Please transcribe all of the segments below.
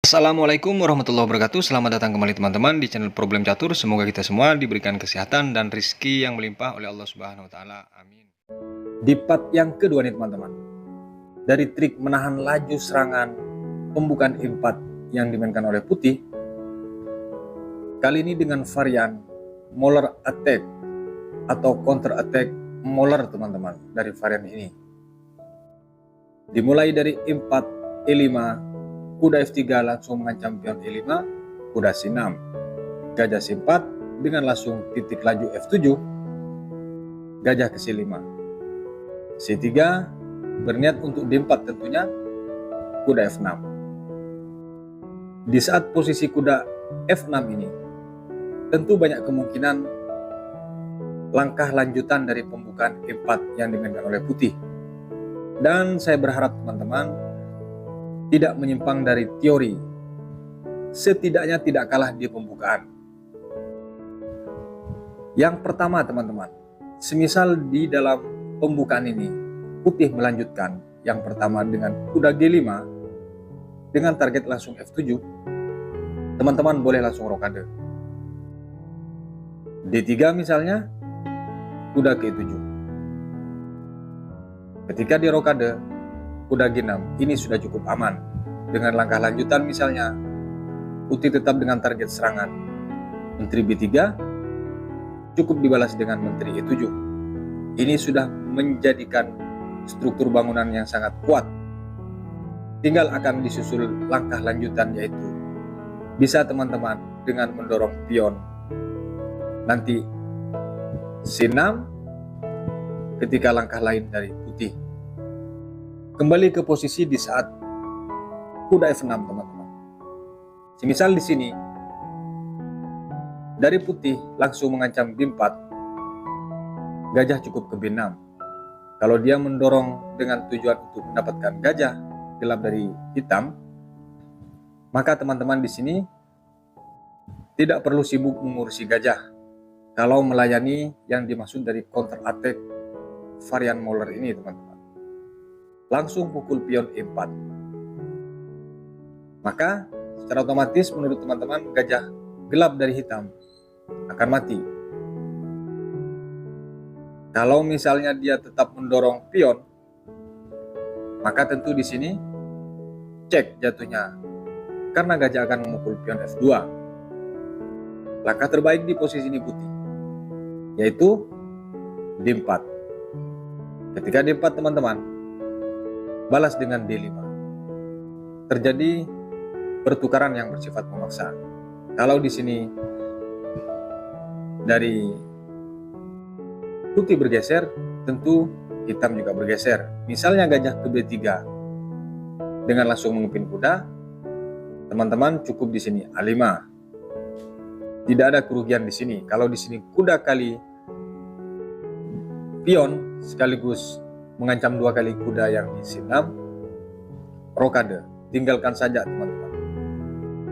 Assalamualaikum warahmatullahi wabarakatuh. Selamat datang kembali teman-teman di channel Problem Catur. Semoga kita semua diberikan kesehatan dan rizki yang melimpah oleh Allah Subhanahu wa taala. Amin. Di part yang kedua nih teman-teman. Dari trik menahan laju serangan pembukaan E4 yang dimainkan oleh putih. Kali ini dengan varian Mauler Attack atau Counter Attack Mauler teman-teman dari varian ini. Dimulai dari E4, E5, kuda F3 langsung mengancam pion E5, kuda C6, gajah C4 dengan langsung titik laju F7, gajah ke C5, C3 berniat untuk D4 tentunya, kuda F6. Di saat posisi kuda F6 ini, tentu banyak kemungkinan langkah lanjutan dari pembukaan E4 yang dimainkan oleh putih. Dan saya berharap teman-teman tidak menyimpang dari teori, setidaknya tidak kalah di pembukaan. Yang pertama teman-teman, semisal di dalam pembukaan ini putih melanjutkan yang pertama dengan kuda G5 dengan target langsung F7, teman-teman boleh langsung rokade. D3 misalnya, kuda ke E7. Ketika di rokade kuda G6, ini sudah cukup aman. Dengan langkah lanjutan misalnya, putih tetap dengan target serangan menteri B3, cukup dibalas dengan menteri E7. Ini sudah menjadikan struktur bangunan yang sangat kuat. Tinggal akan disusul langkah lanjutan, yaitu bisa teman-teman dengan mendorong pion nanti C6 ketika langkah lain dari putih. Kembali ke posisi di saat kuda F6 teman-teman. Semisal di sini dari putih langsung mengancam B4, gajah cukup ke B6. Kalau dia mendorong dengan tujuan untuk mendapatkan gajah gelap dari hitam, maka teman-teman di sini tidak perlu sibuk mengurusi gajah. Kalau melayani yang dimaksud dari counter attack varian Mauler ini teman-teman, langsung pukul pion E4. Maka secara otomatis menurut teman-teman gajah gelap dari hitam akan mati. Kalau misalnya dia tetap mendorong pion, maka tentu di sini cek jatuhnya, karena gajah akan memukul pion F2. Langkah terbaik di posisi ini putih, yaitu D4. Ketika D4 teman-teman, balas dengan D5. Terjadi pertukaran yang bersifat memaksa. Kalau di sini dari putih bergeser, tentu hitam juga bergeser. Misalnya gajah ke B3 dengan langsung mengepin kuda, teman-teman cukup di sini A5. Tidak ada kerugian di sini. Kalau di sini kuda kali pion sekaligus mengancam dua kali kuda yang di C6, rokade, tinggalkan saja teman-teman.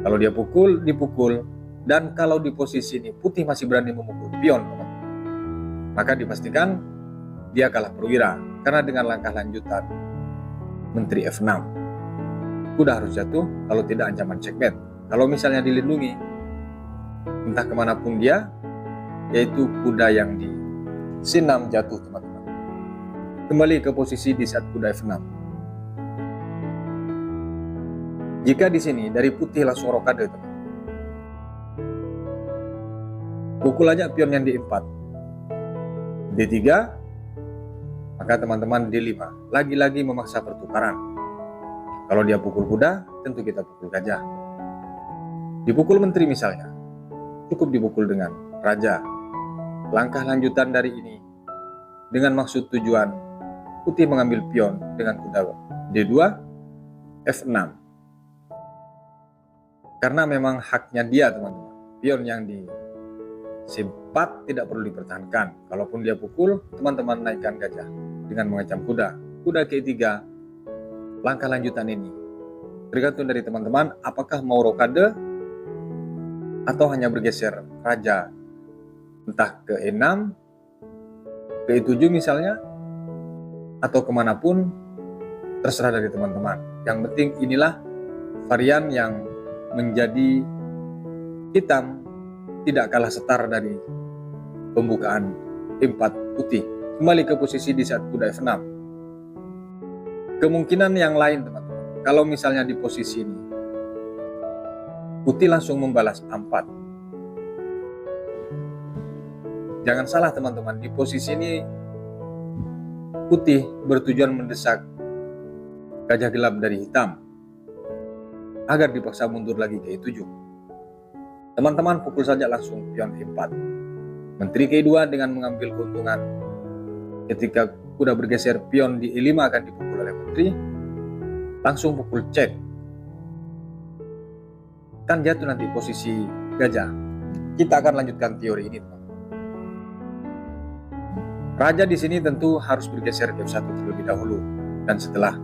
Kalau dia pukul, dipukul. Dan kalau di posisi ini putih masih berani memukul pion teman-teman, maka dipastikan dia kalah perwira, karena dengan langkah lanjutan menteri F6, kuda harus jatuh, kalau tidak ancaman checkmate. Kalau misalnya dilindungi, entah kemanapun dia, yaitu kuda yang di C6 jatuh teman-teman. Kembali ke posisi di saat kuda F6. Jika di sini dari putih langsung rokade, pukul aja pion yang di E4, D3, maka teman-teman D5. Lagi-lagi memaksa pertukaran. Kalau dia pukul kuda, tentu kita pukul gajah. Dipukul menteri misalnya, cukup dipukul dengan raja. Langkah lanjutan dari ini dengan maksud tujuan putih mengambil pion dengan kuda D2, F6. Karena memang haknya dia teman-teman. Pion yang di C4 tidak perlu dipertahankan. Kalaupun dia pukul, teman-teman naikkan gajah dengan mengancam kuda. Kuda ke E3. Langkah lanjutan ini tergantung dari teman-teman, apakah mau rokade atau hanya bergeser raja entah ke E6, ke E7 misalnya, atau kemanapun, terserah dari teman-teman. Yang penting inilah varian yang menjadi hitam tidak kalah setara dari pembukaan E4 putih. Kembali ke posisi di saat kuda F6. Kemungkinan yang lain teman-teman, kalau misalnya di posisi ini putih langsung membalas A4. Jangan salah teman-teman, di posisi ini putih bertujuan mendesak gajah gelap dari hitam agar dipaksa mundur lagi ke E7. Teman-teman pukul saja langsung pion E4. Menteri ke E2 dengan mengambil keuntungan. Ketika kuda bergeser, pion di E5 akan dipukul oleh menteri. Langsung pukul cek. Kan jatuh nanti posisi gajah. Kita akan lanjutkan teori ini, teman-teman. Raja di sini tentu harus bergeser ke F1 terlebih dahulu, dan setelah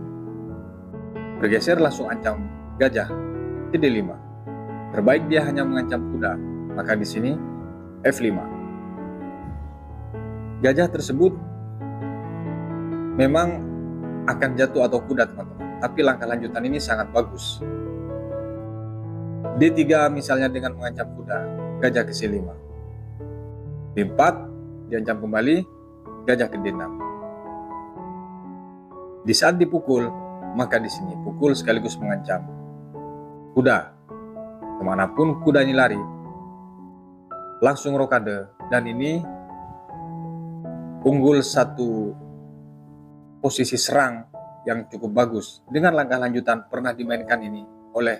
bergeser langsung ancam gajah ke D5. Terbaik dia hanya mengancam kuda, maka di sini F5. Gajah tersebut memang akan jatuh atau kuda teman-teman, tapi langkah lanjutan ini sangat bagus. D3 misalnya dengan mengancam kuda, gajah ke C5. D4 diancam kembali, gajah ke D6. Di saat dipukul, maka di sini pukul sekaligus mengancam kuda. Kemanapun kuda ini lari, langsung rokade, dan ini unggul satu posisi serang yang cukup bagus. Dengan langkah lanjutan pernah dimainkan ini oleh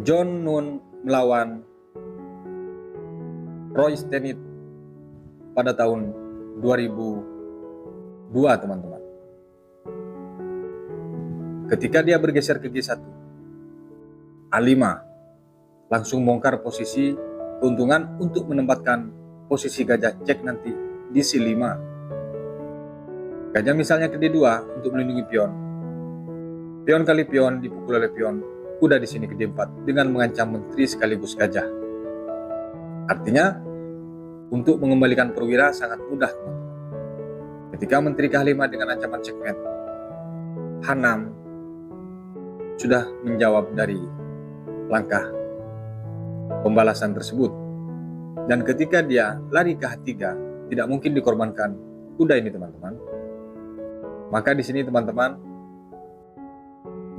John Nunn melawan Roy Stenit pada tahun 2002 teman-teman. Ketika dia bergeser ke G1, A5 langsung bongkar posisi keuntungan untuk menempatkan posisi gajah cek nanti di C5. Gajah misalnya ke D2 untuk melindungi pion. Pion kali pion dipukul oleh pion. Kuda di sini ke D4 dengan mengancam menteri sekaligus gajah. Artinya untuk mengembalikan perwira sangat mudah teman-teman. Ketika menteri ke H5 dengan ancaman checkmate, H6 sudah menjawab dari langkah pembalasan tersebut. Dan ketika dia lari ke H3, tidak mungkin dikorbankan kuda ini teman-teman. Maka di sini teman-teman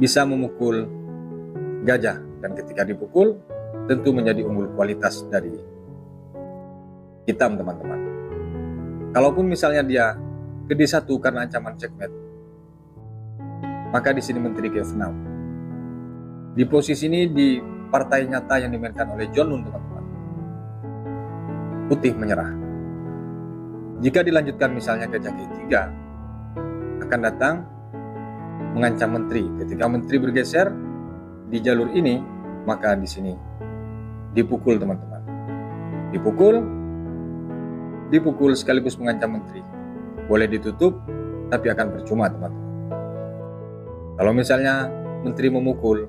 bisa memukul gajah, dan ketika dipukul tentu menjadi unggul kualitas dari hitam teman-teman. Kalaupun misalnya dia ke D1 karena ancaman checkmate, maka di sini menteri ke F6. Di posisi ini di partai nyata yang dimainkan oleh John Nunn teman-teman, putih menyerah. Jika dilanjutkan misalnya gajah ke E3, akan datang mengancam menteri. Ketika menteri bergeser di jalur ini, maka di sini dipukul teman-teman. Dipukul sekaligus mengancam menteri. Boleh ditutup, tapi akan percuma teman-teman. Kalau misalnya menteri memukul,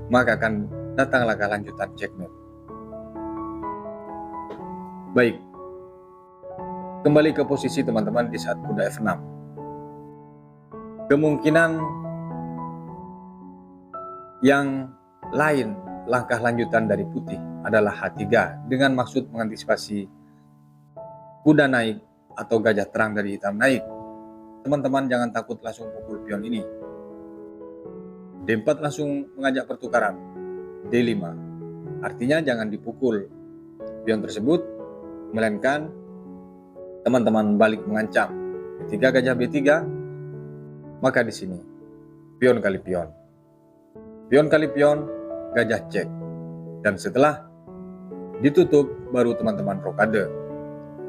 maka akan datang langkah lanjutan checkmate. Baik, kembali ke posisi teman-teman di saat kuda F6. Kemungkinan yang lain langkah lanjutan dari putih adalah H3 dengan maksud mengantisipasi kuda naik atau gajah terang dari hitam naik. Teman-teman jangan takut langsung pukul pion ini. D4 langsung mengajak pertukaran. D5 artinya jangan dipukul pion tersebut, melainkan teman-teman balik mengancam. Ketika gajah B3, maka di sini pion kali pion. Pion kali pion, gajah cek. Dan setelah ditutup baru teman-teman rokade.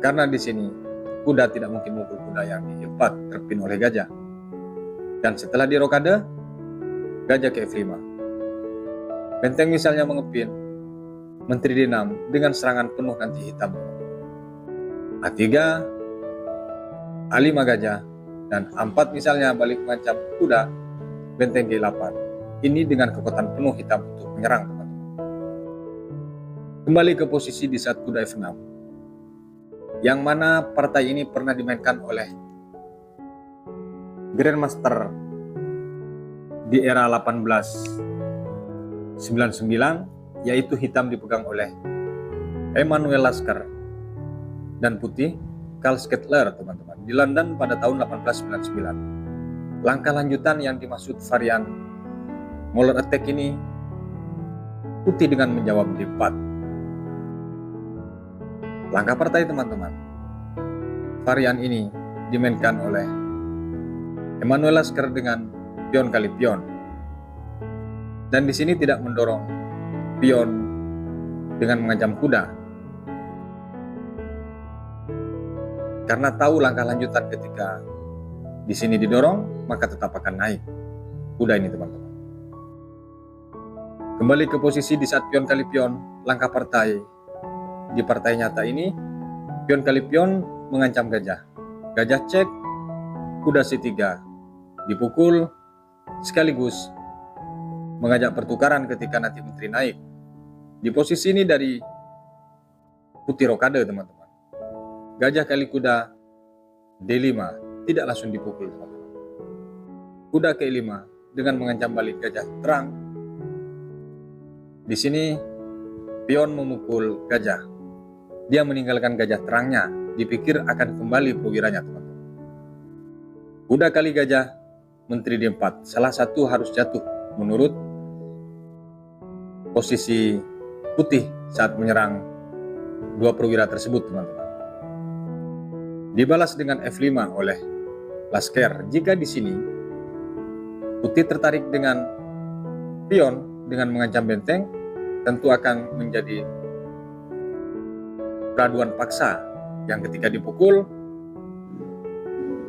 Karena di sini kuda tidak mungkin memukul kuda yang di E4 terpin oleh gajah. Dan setelah di rokade, gajah ke F5. Benteng misalnya mengepin, menteri D6 dengan serangan penuh nanti hitam. A3, A5 gajah, dan A4 misalnya balik mengancam kuda, benteng G8. Ini dengan kekuatan penuh hitam untuk menyerang teman-teman. Kembali ke posisi di saat kuda F6, yang mana partai ini pernah dimainkan oleh Grandmaster di era 18 99, yaitu hitam dipegang oleh Emanuel Lasker dan putih Karl Skettler, teman-teman, di London pada tahun 1899. Langkah lanjutan yang dimaksud varian Molar Attack ini, putih dengan menjawab D4. Langkah partai, teman-teman, varian ini dimainkan oleh Emanuel Lasker dengan pion kali pion, dan di sini tidak mendorong pion dengan mengancam kuda, karena tahu langkah lanjutan ketika di sini didorong maka tetap akan naik kuda ini, teman-teman. Kembali ke posisi di saat pion kali pion, langkah partai di partai nyata ini, pion kali pion mengancam gajah. Gajah cek, kuda C3 dipukul, sekaligus mengajak pertukaran ketika nanti menteri naik. Di posisi ini dari putih rokade, teman-teman. Gajah kali kuda D5 tidak langsung dipukul, teman-teman. Kuda ke 5 dengan mengancam balik gajah terang. Di sini pion memukul gajah. Dia meninggalkan gajah terangnya, dipikir akan kembali perwiranya, teman-teman. Kuda kali gajah, menteri D4, salah satu harus jatuh menurut posisi putih saat menyerang dua perwira tersebut, teman-teman. Dibalas dengan F5 oleh Lasker. Jika di sini putih tertarik dengan pion dengan mengancam benteng, tentu akan menjadi peraduan paksa yang ketika dipukul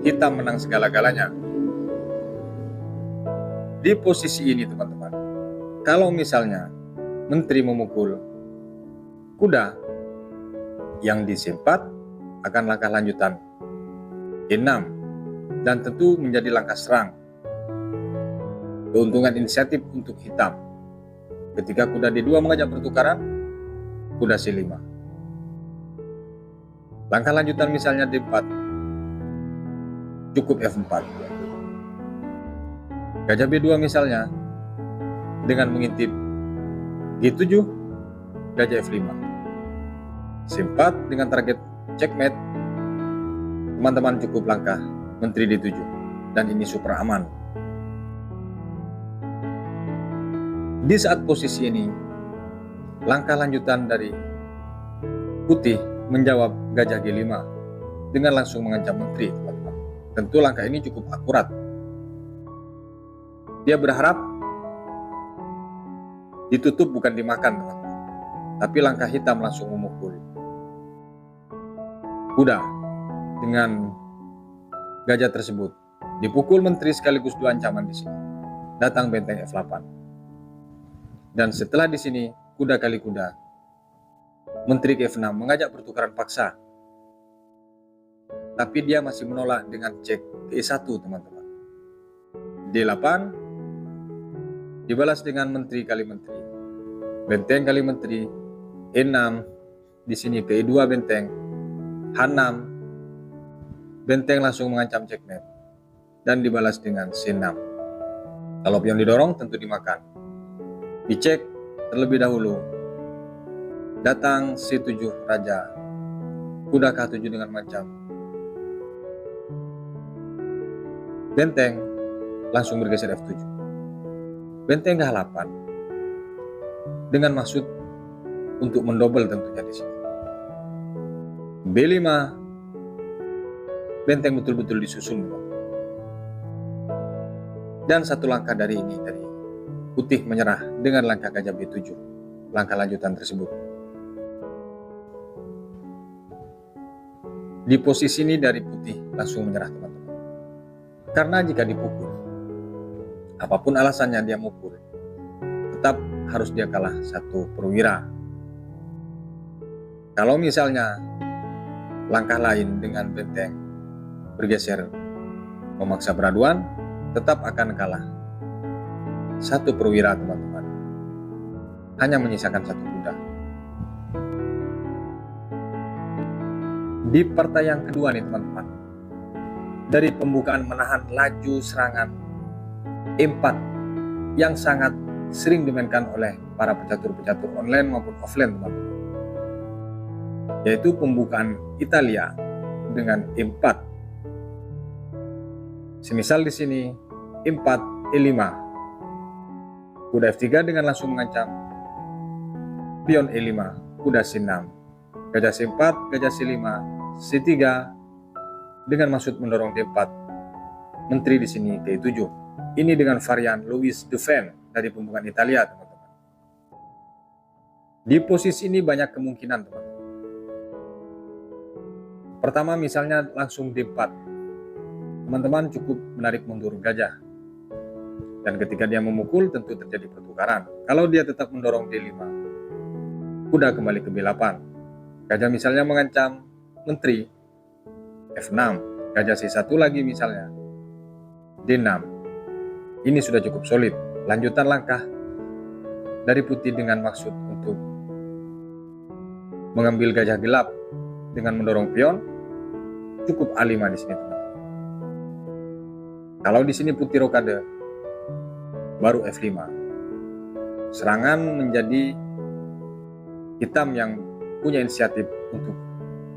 hitam menang segala-galanya. Di posisi ini, teman-teman, kalau misalnya menteri memukul kuda yang di C4, akan langkah lanjutan E6, dan tentu menjadi langkah serang. Keuntungan inisiatif untuk hitam. Ketika kuda D2 mengajak pertukaran, kuda C5. Langkah lanjutan misalnya D4, cukup F4. Gajah B2 misalnya, dengan mengintip G7, gajah F5. C4 dengan target checkmate, teman-teman, cukup langkah menteri D7, dan ini super aman. Di saat posisi ini, langkah lanjutan dari putih menjawab gajah G5 dengan langsung mengancam menteri, teman-teman. Tentu langkah ini cukup akurat. Dia berharap ditutup bukan dimakan, teman-teman, tapi langkah hitam langsung memukul kuda dengan gajah tersebut. Dipukul menteri sekaligus dua ancaman di sini. Datang benteng F8. Dan setelah di sini kuda kali kuda, menteri ke F6 mengajak pertukaran paksa. Tapi dia masih menolak dengan cek ke E1, teman-teman. D8 dibalas dengan menteri kali menteri. Benteng kali menteri, E6, di sini ke E2 benteng, H6, benteng langsung mengancam checkmate, dan dibalas dengan C6. Kalau pion didorong tentu dimakan. Dicek terlebih dahulu. Datang C7 raja, kuda K7 dengan mengancam benteng, langsung bergeser F7. Benteng H8 dengan maksud untuk mendobel tentunya di sini. B5, benteng betul-betul disusun. Dan satu langkah dari ini, dari putih menyerah dengan langkah gajah B7, langkah lanjutan tersebut. Di posisi ini dari putih langsung menyerah, teman-teman. Karena jika dipukul, apapun alasannya dia mukul, tetap harus dia kalah satu perwira. Kalau misalnya langkah lain dengan benteng bergeser memaksa peraduan, tetap akan kalah satu perwira, teman-teman. Hanya menyisakan satu kuda. Di partai yang kedua nih, teman-teman, dari pembukaan menahan laju serangan E4 yang sangat sering dimainkan oleh para pecatur-pecatur online maupun offline, teman-teman. Yaitu pembukaan Italia dengan E4. Semisal di sini E4, E5. Kuda F3 dengan langsung mengancam pion E5, kuda C6. Gajah C4, gajah C5, C3 dengan maksud mendorong D4. Menteri di sini D7. Ini dengan varian Louis Dauphin dari pembukaan Italia, teman-teman. Di posisi ini banyak kemungkinan, teman-teman. Pertama, misalnya langsung D4. Teman-teman cukup menarik mundur gajah. Dan ketika dia memukul tentu terjadi pertukaran. Kalau dia tetap mendorong D5, kuda kembali ke B8. Gajah misalnya mengancam menteri F6, gajah C1 lagi misalnya D6. Ini sudah cukup solid. Lanjutan langkah dari putih dengan maksud untuk mengambil gajah gelap dengan mendorong pion, cukup A5 di sini, teman-teman. Kalau di sini putih rokade, baru F5. Serangan menjadi hitam yang punya inisiatif untuk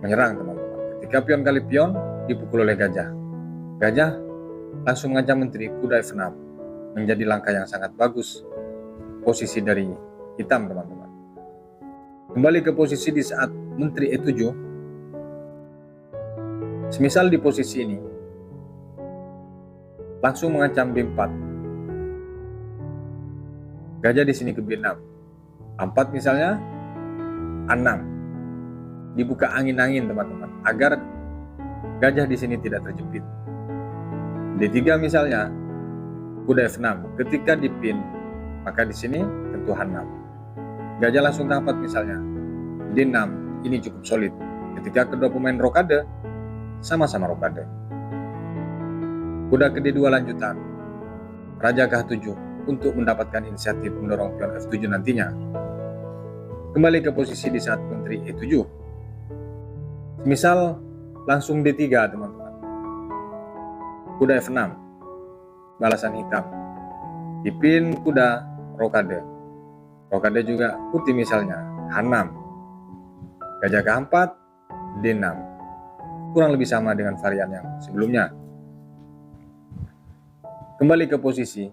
menyerang, teman-teman. Ketika pion kali pion dipukul oleh gajah, gajah langsung mengancam menteri, kuda F6. Menjadi langkah yang sangat bagus posisi dari hitam, teman-teman. Kembali ke posisi di saat menteri E7. Semisal di posisi ini langsung mengancam B4. Gajah di sini ke B6. A4 misalnya, A6. Dibuka angin-angin, teman-teman, agar gajah di sini tidak terjepit. D3 misalnya, kuda F6. Ketika dipin, maka di sini tentu H6. Gajah langsung ke A4 misalnya, D6. Ini cukup solid. Ketika kedua pemain rokade, sama-sama rokade. Kuda ke D2 lanjutan, raja ke H7 untuk mendapatkan inisiatif mendorong pion F7 nantinya. Kembali ke posisi di saat menteri E7. Misal langsung D3, teman-teman. Kuda F6. Balasan hitam. Dipin kuda rokade. Rokade juga putih misalnya H6. Gajah ke H4, D6. Kurang lebih sama dengan varian yang sebelumnya. Kembali ke posisi.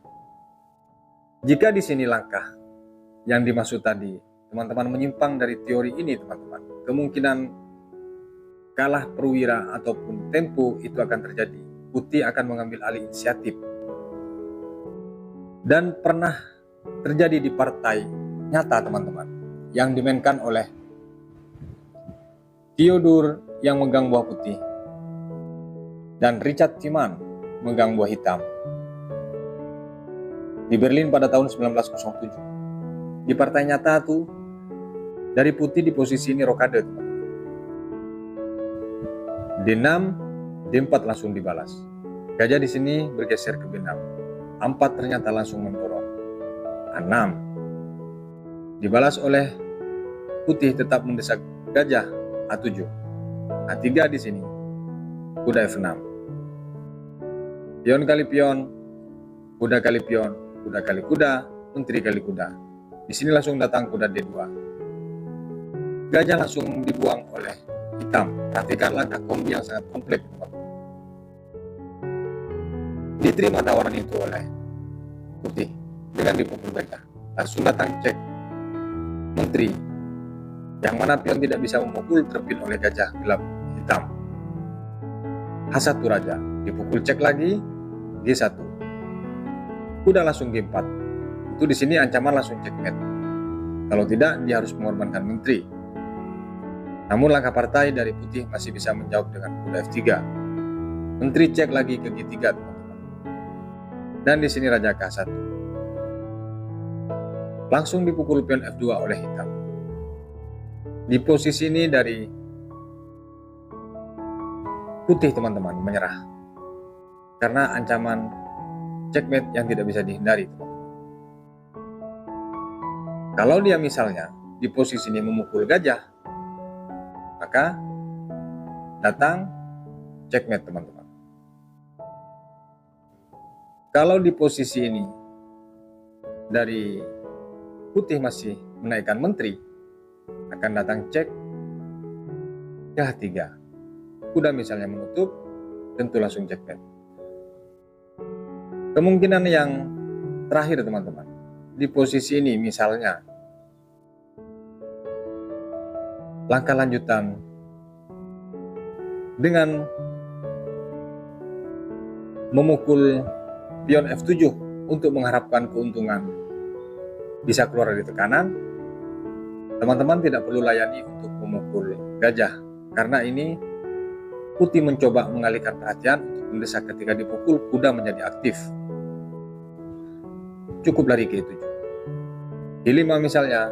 Jika di sini langkah yang dimaksud tadi, teman-teman menyimpang dari teori ini, teman-teman, kemungkinan kalah perwira ataupun tempo itu akan terjadi. Putih akan mengambil alih inisiatif. Dan pernah terjadi di partai nyata, teman-teman, yang dimainkan oleh Theodore yang megang buah putih dan Richard Timan megang buah hitam di Berlin pada tahun 1907. Di partai nyata tuh dari putih di posisi ini rokade, D6, D4 langsung dibalas. Gajah di sini bergeser ke B6. A4 ternyata langsung mendorong. A6 dibalas oleh putih tetap mendesak gajah A7. A3 di sini kuda F6. Pion kali pion, kuda kali pion, kuda kali kuda, menteri kali kuda. Di sini langsung datang kuda D2. Gajah langsung dibuang oleh hitam. Perhatikan langkah kombi yang sangat kompleks. Diterima tawaran itu oleh putih dengan dipukul gajah. Langsung datang cek menteri. Yang mana pion tidak bisa memukul terpin oleh gajah gelap hitam. H1 raja. Dipukul cek lagi, G1. Kuda langsung G4. Itu di sini ancaman langsung checkmate. Kalau tidak, dia harus mengorbankan menteri. Namun langkah partai dari putih masih bisa menjawab dengan kuda F3. Menteri cek lagi ke G3, teman-teman. Dan di sini raja ke H1. Langsung dipukul pion F2 oleh hitam. Di posisi ini dari putih, teman-teman, menyerah. Karena ancaman checkmate yang tidak bisa dihindari, teman-teman. Kalau dia misalnya di posisi ini memukul gajah, maka datang checkmate, teman-teman. Kalau di posisi ini dari putih masih menaikkan menteri, akan datang cek ke H3. Kuda misalnya menutup, tentu langsung checkmate. Kemungkinan yang terakhir teman-teman, di posisi ini misalnya langkah lanjutan dengan memukul pion F7 untuk mengharapkan keuntungan bisa keluar dari tekanan, teman-teman tidak perlu layani untuk memukul gajah, karena ini putih mencoba mengalihkan perhatian untuk mendesak. Ketika dipukul, kuda menjadi aktif. Cukup lari ke G7. G5 misalnya,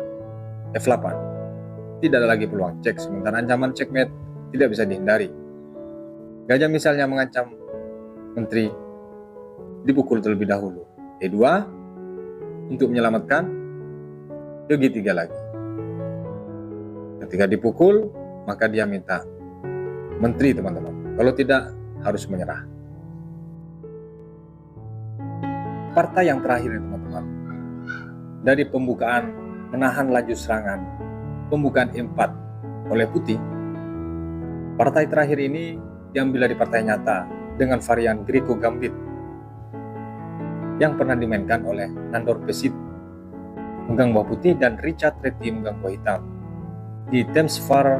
F8. Tidak ada lagi peluang cek, sementara ancaman checkmate tidak bisa dihindari. Gajah misalnya mengancam menteri, dipukul terlebih dahulu. E2 untuk menyelamatkan, ke G3 lagi. Ketika dipukul, maka dia minta menteri teman-teman. Kalau tidak, harus menyerah. Partai yang terakhir teman-teman, dari pembukaan menahan laju serangan, pembukaan E4 oleh putih, partai terakhir ini diambil dari partai nyata dengan varian Greco Gambit yang pernah dimainkan oleh Nandor Pesit megang buah putih dan Richard Reti megang buah hitam di Thames Far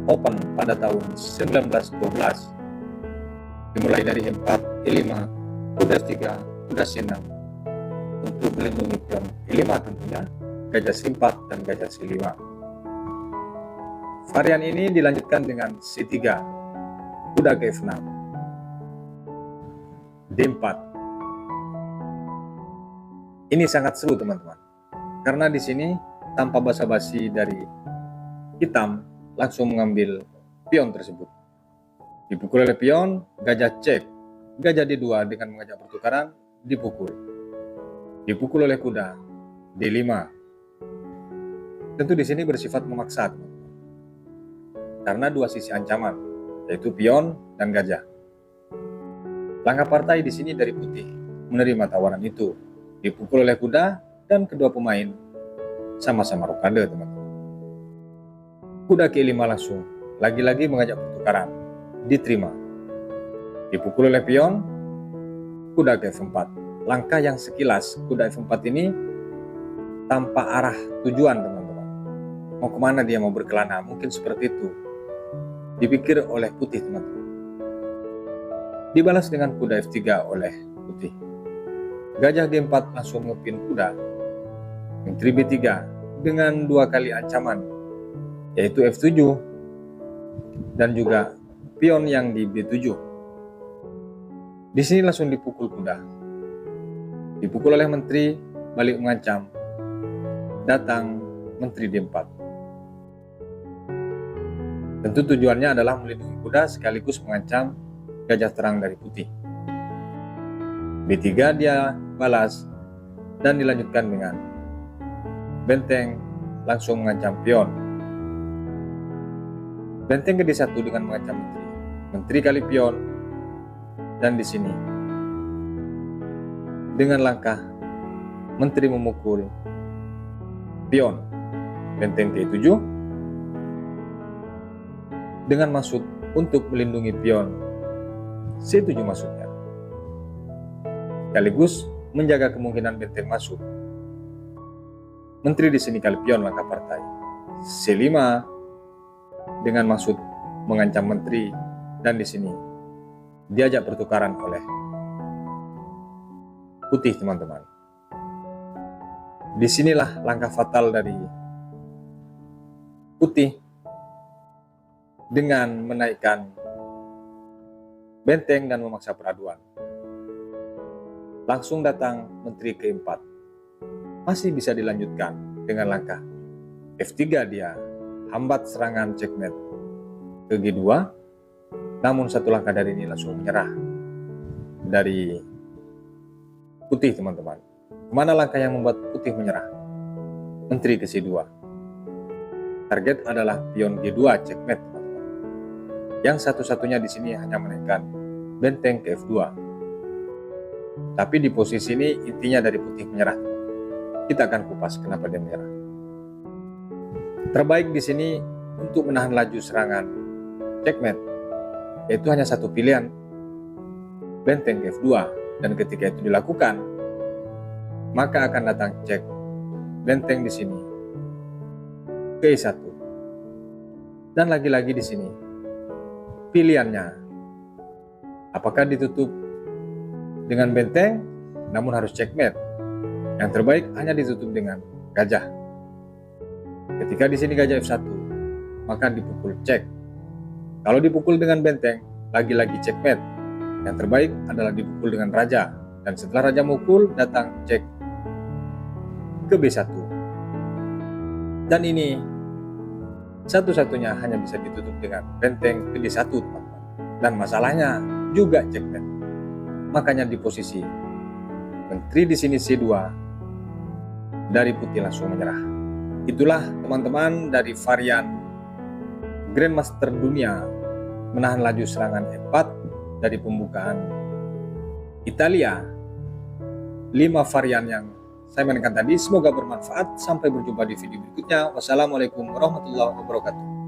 Open pada tahun 1912. Dimulai dari E4, E5, kuda C3, kuda C6 untuk melindungi pion E5 tentunya, gajah C4 dan gajah C5. Varian ini dilanjutkan dengan C3, kuda ke F6, D4. Ini sangat seru teman-teman, karena di sini tanpa basa-basi dari hitam langsung mengambil pion tersebut. Dipukul oleh pion, gajah cek, gajah D2 dengan mengajak pertukaran, dipukul. Dipukul oleh kuda, D5. Tentu di sini bersifat memaksa, karena dua sisi ancaman, yaitu pion dan gajah. Langkah partai di sini dari putih menerima tawaran itu, dipukul oleh kuda dan kedua pemain sama-sama rokade teman-teman. Kuda ke E5 langsung, lagi-lagi mengajak pertukaran, diterima. Dipukul oleh pion, kuda ke F4. Langkah yang sekilas kuda F4 ini tanpa arah tujuan teman-teman. Mau kemana dia mau berkelana, mungkin seperti itu dipikir oleh putih teman-teman. Dibalas dengan kuda F3 oleh putih. Gajah G4 langsung ngepin kuda, menteri B3 dengan dua kali ancaman, yaitu F7 dan juga pion yang di B7. Di sini langsung dipukul kuda. Dipukul oleh menteri, balik mengancam. Datang menteri D4. Tentu tujuannya adalah melindungi kuda sekaligus mengancam gajah terang dari putih. B3 dia balas dan dilanjutkan dengan benteng langsung mengancam pion. Benteng ke D1 dengan mengancam menteri. Menteri kali pion, dan di sini dengan langkah menteri memukul pion, benteng ke E7 dengan maksud untuk melindungi pion C7 maksudnya, sekaligus menjaga kemungkinan benteng masuk. Menteri di sini kali pion langkah partai. C5 dengan maksud mengancam menteri, dan di sini diajak pertukaran oleh putih teman-teman. Disinilah langkah fatal dari putih dengan menaikkan benteng dan memaksa peraduan. Langsung datang menteri ke-4. Masih bisa dilanjutkan dengan langkah F3 dia hambat serangan checkmate ke G2, namun satu langkah dari ini langsung menyerah dari putih teman-teman. Kemana langkah yang membuat putih menyerah? Menteri ke C2. Target adalah pion G2 checkmate teman-teman. Yang satu-satunya di sini hanya menaikkan benteng ke F2. Tapi di posisi ini intinya dari putih menyerah. Kita akan kupas kenapa dia menyerah. Terbaik di sini untuk menahan laju serangan checkmate, yaitu hanya satu pilihan, benteng ke F2. Dan ketika itu dilakukan, maka akan datang cek benteng di sini ke E1. Dan lagi-lagi di sini pilihannya, apakah ditutup dengan benteng namun harus checkmate. Yang terbaik hanya ditutup dengan gajah. Ketika di sini gajah F1, maka dipukul cek. Kalau dipukul dengan benteng, lagi-lagi checkmate. Yang terbaik adalah dipukul dengan raja. Dan setelah raja mukul, datang cek ke B1. Dan ini satu-satunya hanya bisa ditutup dengan benteng ke D1, teman-teman. Dan masalahnya juga checkmate. Makanya di posisi menteri di sini C2, dari putih langsung menyerah. Itulah teman-teman dari varian Grandmaster dunia menahan laju serangan E4 dari pembukaan Italia. 5 varian yang saya mainkan tadi, semoga bermanfaat. Sampai berjumpa di video berikutnya. Wassalamualaikum warahmatullahi wabarakatuh.